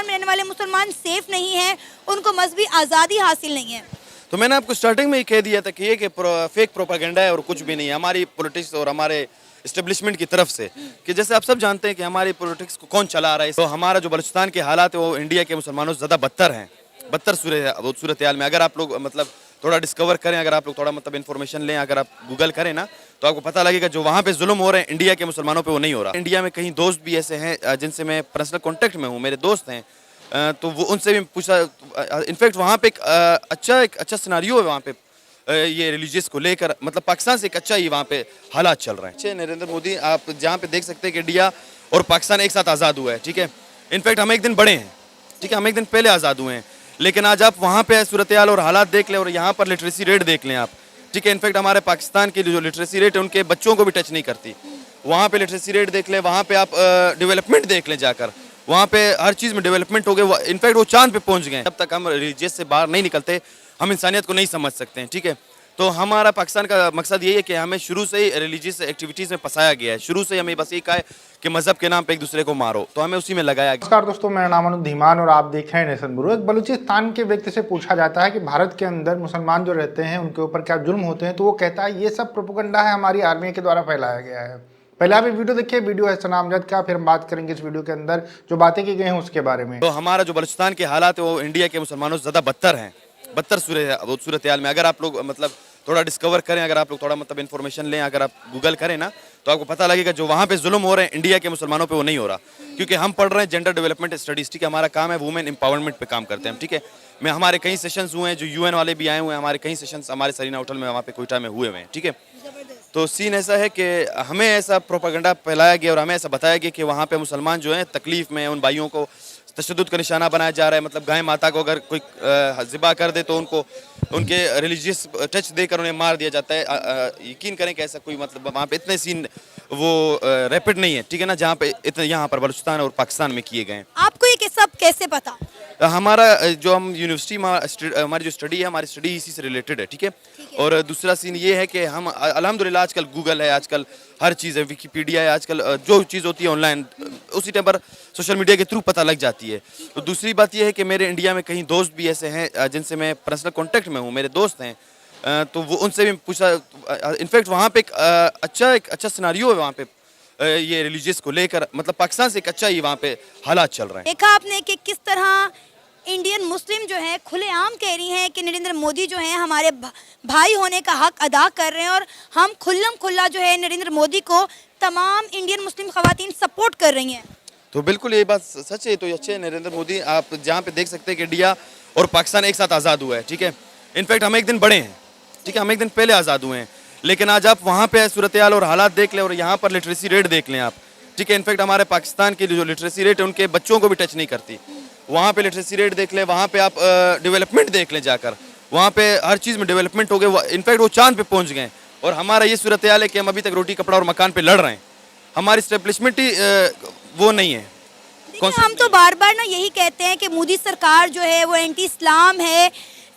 हिंदुस्तान में रहने वाले मुसलमान सेफ नहीं है, उनको मजहबी आज़ादी हासिल नहीं है। तो मैंने आपको स्टार्टिंग में ही कह दिया था कि ये कि फेक प्रोपागेंडा है और कुछ भी नहीं है हमारी पॉलिटिक्स और हमारे इस्टेब्लिशमेंट की तरफ से। कि जैसे आप सब जानते हैं कि हमारी पॉलिटिक्स को कौन चला रहा है, तो हमारा जो बलूचिस्तान के हालात है वो इंडिया के मुसलमानों से ज़्यादा बदतर हैं, बदतर सूरत हाल में। अगर आप लोग मतलब थोड़ा डिस्कवर करें, अगर आप लोग थोड़ा मतलब इन्फॉर्मेशन लें, अगर आप गूगल करें ना, तो आपको पता लगेगा जो वहाँ पे जुल्म हो रहे हैं इंडिया के मुसलमानों पे वो नहीं हो रहा। इंडिया में कहीं दोस्त भी ऐसे हैं जिनसे मैं पर्सनल कॉन्टेक्ट में हूँ, मेरे दोस्त हैं, तो वो उनसे भी पूछा। इनफैक्ट वहाँ पे एक अच्छा सिनारियो है वहाँ पे ये रिलीजियस को लेकर, मतलब पाकिस्तान से एक अच्छा ही वहाँ पे हालात चल रहे हैं। अच्छे नरेंद्र मोदी आप जहाँ पे देख सकते हैं कि इंडिया और पाकिस्तान एक साथ आज़ाद हुआ है, ठीक है। इनफैक्ट हम एक दिन बड़े हैं, ठीक है, हम एक दिन पहले आज़ाद हुए हैं। लेकिन आज आप वहाँ पे सूरत हाल और हालात देख लें और यहाँ पर लिटरेसी रेट देख लें आप, ठीक है। इनफैक्ट हमारे पाकिस्तान की जो लिटरेसी रेट है उनके बच्चों को भी टच नहीं करती। वहाँ पे लिटरेसी रेट देख लें, वहाँ पे आप डेवलपमेंट देख लें जाकर, वहाँ पे हर चीज़ में डेवलपमेंट हो गए। इनफैक्ट वो चांद पे पहुँच गए। जब तक हम रिलीजियस से बाहर नहीं निकलते हम इंसानियत को नहीं समझ सकते हैं, ठीक है। तो हमारा पाकिस्तान का मकसद यही है कि हमें शुरू से ही रिलीजियस एक्टिविटीज़ में फंसाया गया है। शुरू से ही हमें बस ये कहा है कि मज़हब के नाम पे एक दूसरे को मारो, तो हमें उसी में लगाया गया। नमस्कार दोस्तों, मेरा नाम अनुज धीमान और आप देख रहे हैं नेशन ब्यूरो। एक बलूचिस्तान के व्यक्ति से पूछा जाता है कि भारत के अंदर मुसलमान जो रहते हैं उनके ऊपर क्या जुल्म होते हैं, तो वो कहता है ये सब प्रोपेगेंडा है, हमारी आर्मी के द्वारा फैलाया गया है। पहले आप ये वीडियो देखिए, वीडियो है सना अमजद का, फिर हम बात करेंगे इस वीडियो के अंदर जो बातें की गई हैं उसके बारे में। तो हमारा जो बलूचिस्तान के हालात है वो इंडिया के मुसलमानों से ज़्यादा बदतर हैं, बदतर सूरत हाल में। अगर आप लोग मतलब थोड़ा डिस्कवर करें, अगर आप लोग थोड़ा मतलब इन्फॉर्मेशन लें, अगर आप गूगल करें ना, तो आपको पता लगेगा जो वहाँ पे जुल्म हो रहे हैं इंडिया के मुसलमानों पे वो नहीं हो रहा। क्योंकि हम पढ़ रहे हैं जेंडर डेवलपमेंट स्टडीज़, ठीक है, हमारा काम है वुमेन एम्पावरमेंट पे काम करते हैं हम, ठीक है। हमारे कई सेशंस हुए हैं, जो यूएन वाले भी आए हुए हैं, हमारे कई सेशंस हमारे सरीना होटल में वहाँ पे कोयटा में हुए हैं, ठीक है। तो सीन ऐसा है कि हमें ऐसा प्रोपागेंडा फैलाया गया और हमें ऐसा बताया गया कि वहाँ पे मुसलमान जो हैं तकलीफ़ में, उन भाइयों को तशद्दुद का निशाना बनाया जा रहा है। मतलब गाय माता को अगर कोई ज़िबा कर दे तो उनको उनके रिलीजियस टच देकर उन्हें मार दिया जाता है। यकीन करें कि ऐसा कोई मतलब वहाँ पे इतने सीन वो रैपिड नहीं है, ठीक है ना, जहाँ पे इतने यहाँ पर बलूचिस्तान और पाकिस्तान में किए गए हैं। आपको ये सब कैसे पता? हमारा जो हम यूनिवर्सिटी में हमारी जो स्टडी है, हमारी स्टडी इसी से रिलेटेड है, ठीक है। और दूसरा सीन ये है कि हम अल्हम्दुलिल्लाह आजकल गूगल है, आजकल हर चीज़ है, विकीपीडिया है, आजकल जो चीज़ होती है ऑनलाइन उसी टाइम पर सोशल मीडिया के थ्रू पता लग जाती है। तो दूसरी बात ये है कि मेरे इंडिया में कहीं दोस्त भी ऐसे हैं जिनसे मैं पर्सनल कॉन्टेक्ट में हूँ, मेरे दोस्त हैं, तो वो उनसे भी पूछा। इनफैक्ट वहाँ पे एक अच्छा सिनारियो है वहाँ पे ये रिलीजियस को लेकर, मतलब पाकिस्तान से एक अच्छा ही वहाँ पे हालात चल रहे हैं। देखा आपने कि किस तरह इंडियन मुस्लिम जो है खुलेआम कह रही हैं कि नरेंद्र मोदी जो हैं हमारे भाई होने का हक अदा कर रहे हैं, और हम खुल्लम खुल्ला जो है नरेंद्र मोदी को तमाम इंडियन मुस्लिम खवातीन सपोर्ट कर रही हैं। तो बिल्कुल ये बात सच है। तो ये अच्छे नरेंद्र मोदी आप जहाँ पे देख सकते हैं कि इंडिया और पाकिस्तान एक साथ आज़ाद हुआ है, ठीक है। इनफैक्ट हम एक दिन बड़े हैं, ठीक है, हम एक दिन पहले आज़ाद हुए हैं। लेकिन आज आप वहाँ पे सूरत हाल और हालात देख लें और यहाँ पर लिटरेसी रेट देख लें आप, ठीक है। इनफैक्ट हमारे पाकिस्तान की जो लिटरेसी रेट है उनके बच्चों को भी टच नहीं करती। वहाँ पे लिटरेसी रेट देख लें, वहाँ पे आप डेवलपमेंट देख लें जाकर, वहाँ पे हर चीज़ में डेवलपमेंट हो गए। इनफैक्ट वो चांद पे पहुँच गए। और हमारा ये सूरत हाल है कि हम अभी तक रोटी कपड़ा और मकान पे लड़ रहे हैं। हमारी स्टेब्लिशमेंट ही वो नहीं है। हम तो बार बार ना यही कहते हैं कि मोदी सरकार जो है वो एंटी इस्लाम है,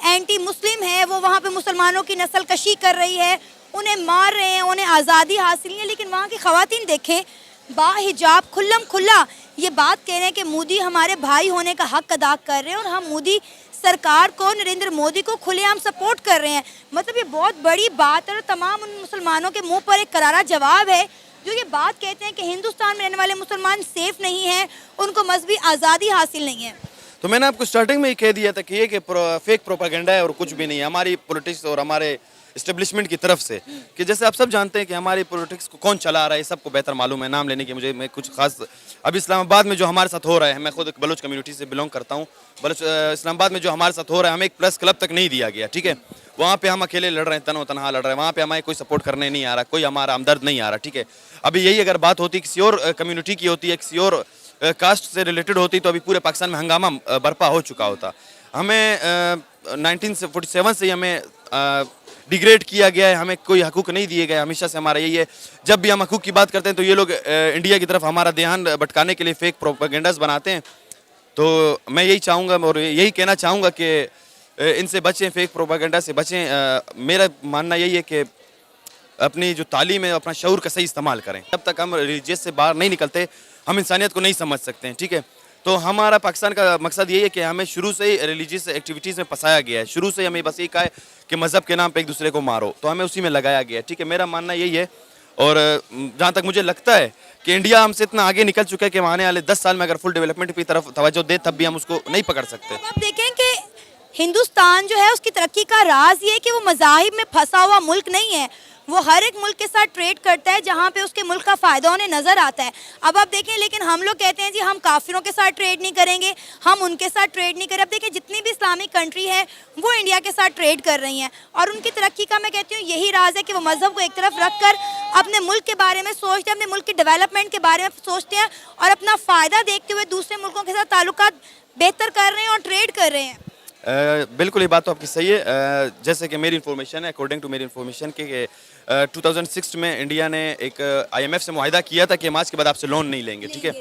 एंटी मुस्लिम है, वो वहाँ पे मुसलमानों की नस्ल कशी कर रही है, उन्हें मार रहे हैं, उन्हें आज़ादी हासिल नहीं है। लेकिन वहाँ की ख़वातीन देखें, बाहिजाब खुल्लम खुल्ला ये बात कह रहे हैं कि मोदी हमारे भाई होने का हक अदा कर रहे हैं, और हम मोदी सरकार को, नरेंद्र मोदी को खुलेआम सपोर्ट कर रहे हैं। मतलब ये बहुत बड़ी बात है और तमाम उन मुसलमानों के मुंह पर एक करारा जवाब है जो ये बात कहते हैं कि हिंदुस्तान में रहने वाले मुसलमान सेफ नहीं है, उनको मजहबी आज़ादी हासिल नहीं है। तो मैंने आपको स्टार्टिंग में ही कह दिया था कि ये कि फेक प्रोपागेंडा है और कुछ भी नहीं है हमारी पॉलिटिक्स और हमारे इस्टेब्लिशमेंट की तरफ से। कि जैसे आप सब जानते हैं कि हमारी पॉलिटिक्स को कौन चला रहा है, सबको बेहतर मालूम है। नाम लेने की मुझे मैं कुछ खास अभी इस्लामाबाद में जो हमारे साथ हो रहा है, मैं खुद एक बलोच कम्युनिटी से बिलोंग करता हूँ। इस्लामाबाद में जो हमारे साथ हो रहा है, हमें एक प्रेस क्लब तक नहीं दिया गया, ठीक है। वहाँ पे हम अकेले लड़ रहे हैं, तनो तनहा लड़ रहे हैं। वहाँ पे हमें कोई सपोर्ट करने नहीं आ रहा, कोई हमारा हमदर्द नहीं आ रहा, ठीक है। अभी यही अगर बात होती किसी और कम्युनिटी की होती है, किसी और कास्ट से रिलेटेड होती, तो अभी पूरे पाकिस्तान में हंगामा बर्पा हो चुका होता। हमें 1947 से ही हमें डिग्रेड किया गया है, हमें कोई हकूक़ नहीं दिए गए। हमेशा से हमारा यही है, जब भी हम हकूक़ की बात करते हैं तो ये लोग इंडिया की तरफ हमारा ध्यान भटकाने के लिए फेक प्रोपेगेंडास बनाते हैं। तो मैं यही चाहूँगा और यही कहना चाहूँगा कि इनसे बचें, फेक प्रोपेगेंडा से बचें। मेरा मानना यही है कि अपनी जो तालीम है, अपना शऊर का सही इस्तेमाल करें। जब तक हम रिलीजियस से बाहर नहीं निकलते हम इंसानियत को नहीं समझ सकते हैं, ठीक है। तो हमारा पाकिस्तान का मकसद यही है कि हमें शुरू से ही रिलीजियस एक्टिविटीज़ में फंसाया गया है। शुरू से ही हमें बस ये कहा है कि मज़हब के नाम पे एक दूसरे को मारो, तो हमें उसी में लगाया गया है। ठीक है, मेरा मानना यही है। और जहाँ तक मुझे लगता है कि इंडिया हमसे इतना आगे निकल चुका है कि आने वाले 10 साल में अगर फुल डेवलपमेंट की तरफ तवज्जो दे तब भी हम उसको नहीं पकड़ सकते। अब आप देखें कि हिंदुस्तान जो है उसकी तरक्की का राज ये है कि वो मज़ाहिब में फंसा हुआ मुल्क नहीं है। वो हर एक मुल्क के साथ ट्रेड करता है जहाँ पे उसके मुल्क का फ़ायदा उन्हें नज़र आता है। अब आप देखें, लेकिन हम लोग कहते हैं जी हम काफिरों के साथ ट्रेड नहीं करेंगे, हम उनके साथ ट्रेड नहीं करें। अब देखें, जितनी भी इस्लामिक कंट्री है वो इंडिया के साथ ट्रेड कर रही हैं, और उनकी तरक्की का मैं कहती हूँ यही राज है कि वो मज़हब को एक तरफ रख कर अपने मुल्क के बारे में सोचते हैं, अपने मुल्क की डेवलपमेंट के बारे में सोचते हैं, और अपना फ़ायदा देखते हुए दूसरे मुल्कों के साथ ताल्लुकात बेहतर कर रहे हैं और ट्रेड कर रहे हैं। बिल्कुल, ये बात तो आपकी सही है। जैसे कि मेरी इन्फॉर्मेशन है, अकॉर्डिंग टू मेरी इन्फॉर्मेशन कि 2006 में इंडिया ने एक IMF से मुआहिदा किया था कि हम आज के बाद आपसे लोन नहीं लेंगे। ठीक है,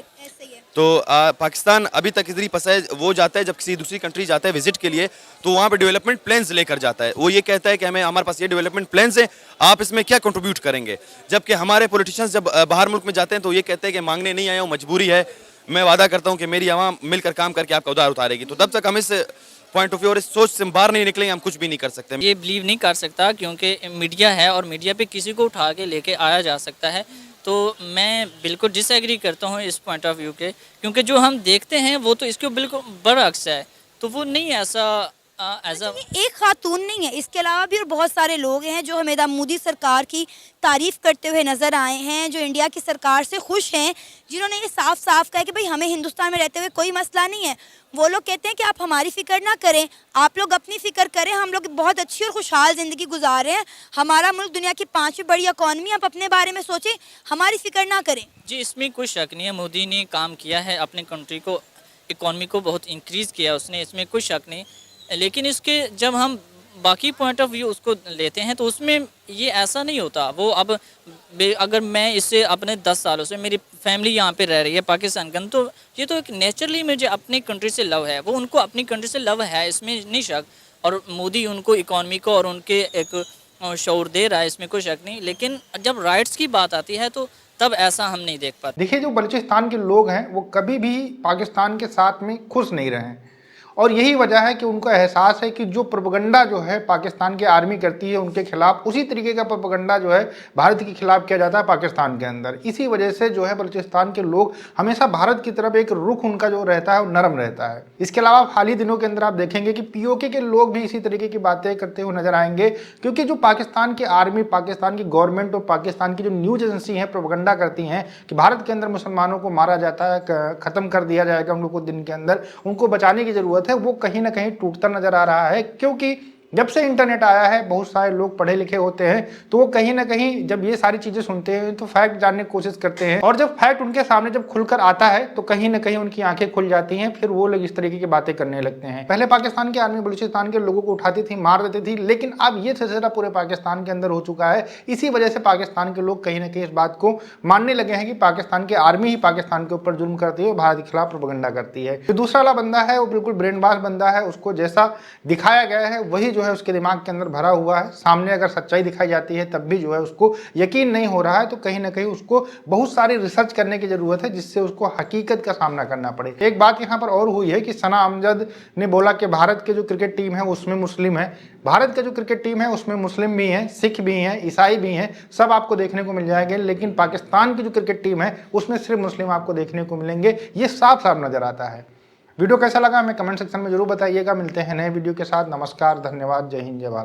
तो पाकिस्तान अभी तक इधर ही फंसा है। वो जाता है जब किसी दूसरी कंट्री जाता है विजिट के लिए, तो वहाँ पे डेवलपमेंट प्लान्स लेकर जाता है। वो ये कहता है कि हमारे पास ये डेवलपमेंट प्लान्स हैं, आप इसमें क्या कंट्रीब्यूट करेंगे। जबकि हमारे पॉलिटिशियंस जब बाहर मुल्क में जाते हैं तो ये कहते हैं कि मांगने नहीं आया हूँ, मजबूरी है, मैं वादा करता हूँ कि मेरी आवाम मिलकर काम करके आपका उधार उतारेगी। तो तब तक हम इस पॉइंट ऑफ व्यू और इस सोच से बाहर नहीं निकलेंगे, हम कुछ भी नहीं कर सकते। ये बिलीव नहीं कर सकता क्योंकि मीडिया है और मीडिया पे किसी को उठा के लेके आया जा सकता है। तो मैं बिल्कुल डिसएग्री करता हूँ इस पॉइंट ऑफ व्यू के, क्योंकि जो हम देखते हैं वो तो इसके बिल्कुल बरअक्स है। तो वो नहीं ऐसा एक खातून नहीं है, इसके अलावा भी और बहुत सारे लोग हैं जो हमें मोदी सरकार की तारीफ़ करते हुए नज़र आए हैं, जो इंडिया की सरकार से खुश हैं, जिन्होंने ये साफ साफ कहा कि भाई हमें हिंदुस्तान में रहते हुए कोई मसला नहीं है। वो लोग कहते हैं कि आप हमारी फ़िक्र ना करें, आप लोग अपनी फ़िक्र करें, हम लोग बहुत अच्छी और खुशहाल ज़िंदगी गुजार रहे हैं, हमारा मुल्क दुनिया की 5वीं बड़ी इकॉनमी, आप अपने बारे में सोचें, हमारी फ़िक्र ना करें। जी, इसमें कोई शक नहीं है। मोदी ने काम किया है, अपने कंट्री को, इकॉनमी को बहुत इंक्रीज़ किया उसने, इसमें कोई शक नहीं। लेकिन इसके जब हम बाकी पॉइंट ऑफ व्यू उसको लेते हैं तो उसमें ये ऐसा नहीं होता। वो अब अगर मैं इससे अपने 10 सालों से मेरी फैमिली यहाँ पे रह रही है पाकिस्तान के अंदर, तो ये तो एक नेचुरली मुझे अपनी कंट्री से लव है, वो उनको अपनी कंट्री से लव है, इसमें नहीं शक। और मोदी उनको इकॉनमी को और उनके एक शऊर दे रहा है, इसमें कोई शक नहीं। लेकिन जब राइट्स की बात आती है तो तब ऐसा हम नहीं देख पाते। देखिए, जो बलूचिस्तान के लोग हैं वो कभी भी पाकिस्तान के साथ में खुश नहीं रहे हैं, और यही वजह है कि उनको एहसास है कि जो प्रोपगंडा जो है पाकिस्तान की आर्मी करती है उनके खिलाफ, उसी तरीके का प्रोपगंडा जो है भारत के खिलाफ किया जाता है पाकिस्तान के अंदर। इसी वजह से जो है बलूचिस्तान के लोग हमेशा भारत की तरफ एक रुख उनका जो रहता है वो नरम रहता है। इसके अलावा हाल ही दिनों के अंदर आप देखेंगे कि POK के लोग भी इसी तरीके की बातें करते हुए नजर आएंगे, क्योंकि जो पाकिस्तान की आर्मी, पाकिस्तान की गवर्नमेंट और पाकिस्तान की जो न्यूज एजेंसी हैं प्रोपगंडा करती हैं कि भारत के अंदर मुसलमानों को मारा जाता है, खत्म कर दिया जाएगा उन लोग को दिन के अंदर, उनको बचाने की जरूरत है, वो कहीं ना कहीं टूटता नजर आ रहा है। क्योंकि जब से इंटरनेट आया है, बहुत सारे लोग पढ़े लिखे होते हैं, तो वो कहीं ना कहीं जब ये सारी चीजें सुनते हैं तो फैक्ट जानने की कोशिश करते हैं, और जब फैक्ट उनके सामने जब खुलकर आता है तो कहीं ना कहीं उनकी आंखें खुल जाती हैं, फिर वो लोग इस तरीके की बातें करने लगते हैं। पहले पाकिस्तान की आर्मी बलूचिस्तान के लोगों को उठाती थी, मार देती थी, लेकिन अब ये सिलसिला पूरे पाकिस्तान के अंदर हो चुका है। इसी वजह से पाकिस्तान के लोग कहीं ना कहीं इस बात को मानने लगे हैं कि पाकिस्तान की आर्मी ही पाकिस्तान के ऊपर जुल्म करती है और भारत के खिलाफ प्रोपगंडा करती है। जो दूसरा वाला बंदा है वो बिल्कुल ब्रेनबाज बंदा है, उसको जैसा दिखाया गया है वही जो है उसके दिमाग के अंदर भरा हुआ है। सामने अगर सच्चाई दिखाई जाती है तब भी जो है उसको यकीन नहीं हो रहा है, तो कहीं ना कहीं उसको बहुत सारी रिसर्च करने की जरूरत है जिससे उसको हकीकत का सामना करना पड़े। एक बात यहाँ पर और हुई है कि सना अमजद ने बोला कि भारत के जो क्रिकेट टीम है उसमें मुस्लिम है। भारत का जो क्रिकेट टीम है उसमें मुस्लिम भी हैं, सिख भी हैं, ईसाई भी हैं, सब आपको देखने को मिल जाएंगे, लेकिन पाकिस्तान की जो क्रिकेट टीम है उसमें सिर्फ मुस्लिम आपको देखने को मिलेंगे। ये साफ साफ नजर आता है। वीडियो कैसा लगा हमें कमेंट सेक्शन में जरूर बताइएगा। मिलते हैं नए वीडियो के साथ। नमस्कार, धन्यवाद, जय हिंद, जय भारत।